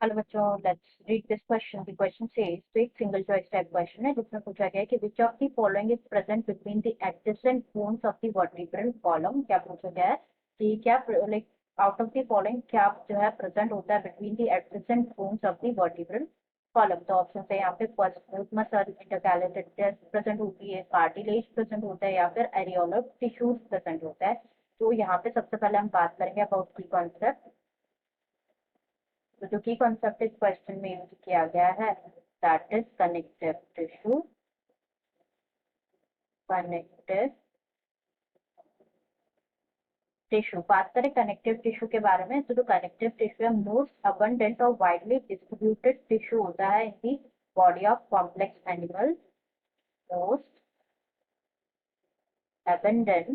Hello बच्चों, let's read this question. The question says, तो एक सिंगल चॉइस टाइप क्वेश्चन है जिसमें पूछा गया है कि which of the following is present between the adjacent bones of the vertebral column. क्या पूछा गया है कि क्या like out of the following क्या जो है प्रेजेंट होता है between the adjacent bones of the vertebral column. तो ऑप्शन है यहाँ पे first smooth muscle, intercalated present होती है, कार्टिलेज प्रेजेंट होता है या फिर एरियोलर टिश्यूज प्रेजेंट होता है। तो यहाँ पे सबसे पहले हम बात करेंगे अबाउट की कॉन्सेप्ट। तो जो की कॉन्सेप्ट इस क्वेश्चन में यूज किया गया है that is connective tissue. Connective tissue, बात करें कनेक्टिव टिश्यू के बारे में तो जो कनेक्टिव टिश्यू है मोस्ट अबंडेंट और वाइडली डिस्ट्रीब्यूटेड टिश्यू होता है in the body of complex animal. Most abundant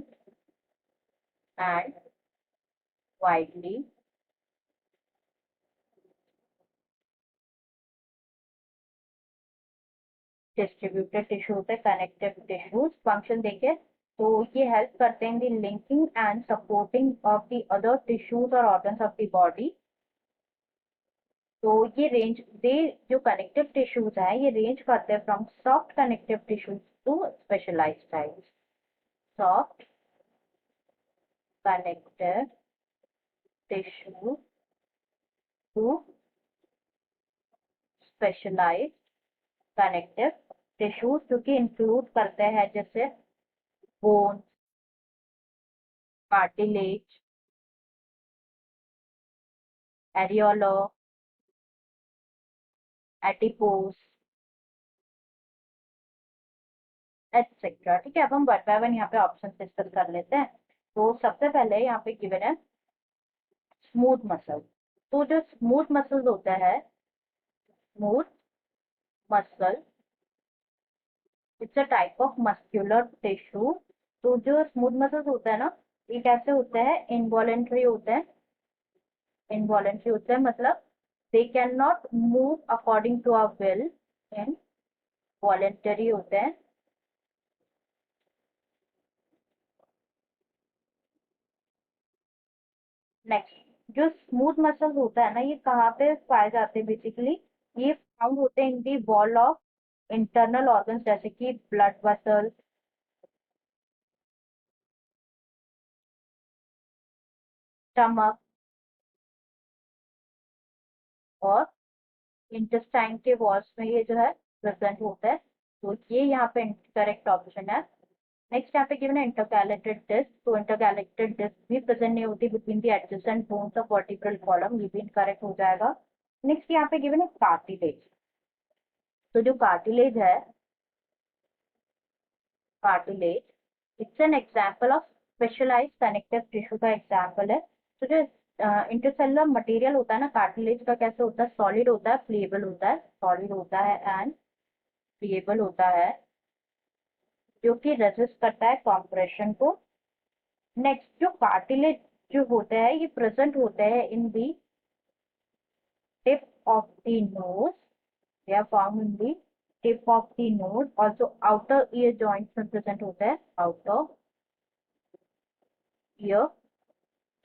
and widely distributed tissue होते हैं कनेक्टिव टिश्यूज। फंक्शन देखिए तो ये हेल्प करते हैं in the linking and supporting of the other tissues और ऑर्गन्स ऑफ द बॉडी। तो ये रेंज दे जो कनेक्टिव टिश्यूज है ये रेंज करते हैं from soft connective tissues to specialised types. Soft connective tissue to specialised connective tissues जो कि इंक्लूड करते हैं जैसे bone, cartilage, areolar, adipose etcetera. ठीक है, अब हम वन बाय वन यहाँ पे ऑप्शन डिस्कस कर लेते हैं। तो सबसे पहले यहाँ पे गिवन है स्मूथ मसल। तो जो स्मूथ मसल्स होता है, smooth muscle it's a type of muscular tissue. तो जो स्मूथ मसल्स होता है ना ये कैसे होता है, इनवॉलेंट्री होता है। इनवॉलेंट्री होता है मतलब they can not move according to our will. Involuntary होते हैं। नेक्स्ट जो स्मूथ मसल्स होता है ना ये कहाँ पे पाए जाते हैं बेसिकली, ये फाउंड होते हैं in the wall of internal organs जैसे कि ब्लड वेसल्स, स्टमक और इंटेस्टाइन के वॉल्स में ये जो है प्रेजेंट होता है। तो ये यहाँ पे करेक्ट ऑप्शन है। नेक्स्ट यहाँ पे गिवन है इंटरकैलेटेड डिस्क। तो इंटरकैलेटेड डिस्क भी प्रेजेंट नहीं होती between the adjacent bones of vertebral column, ये भी इनकरेक्ट हो जाएगा। नेक्स्ट यहाँ पे गिवन है कार्टिलेज। तो जो कार्टिलेज है, cartilage it's an example of specialised connective tissue का एग्जाम्पल है। तो जो इंटरसेलुलर मटेरियल होता है ना कार्टिलेज का कैसे होता है, सॉलिड होता है, फ्लेबल होता है, सॉलिड होता है एंड फ्लेबल होता है जो कि रेजिस्ट करता है कॉम्प्रेशन को। नेक्स्ट जो कार्टिलेज जो होता है ये प्रेजेंट होता है in the tip of the nose. they are found in the tip of the nose, also outer ear joints में present होता है, outer ear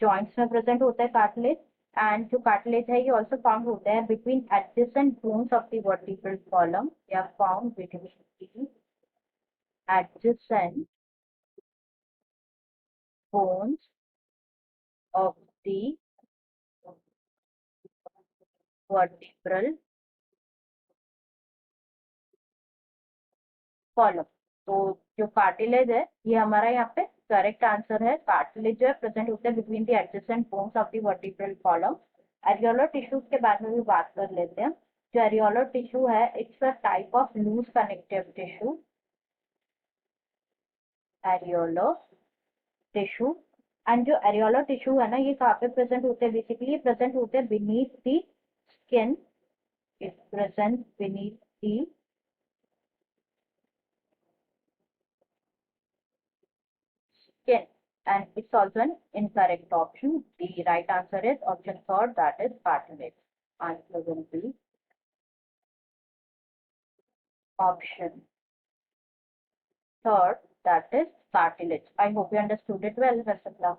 joints में present होता है cartilage। एंड जो cartilage है ये also found होता है between adjacent bones of the vertebral column। they are found between the adjacent bones of the vertebral column. तो जो कार्टिलेज है ये हमारा यहाँ पे करेक्ट आंसर है। कार्टिलेज जो है प्रेजेंट होता है between the adjacent bones of the vertebral column. Areolar tissues के बारे में भी बात कर लेते हैं। जो एरियोलर टिश्यू है it's a type of loose connective tissue. Areolar tissue and जो एरियोलर टिश्यू है ना ये कहाँ पे प्रेजेंट होते हैं, बेसिकली प्रेजेंट होते हैं beneath the skin. It present beneath the skin, and it's also an incorrect option. The right answer is option third, that is cartilage. Answer will be option third, that is cartilage. I hope you understood it well, Rasakla.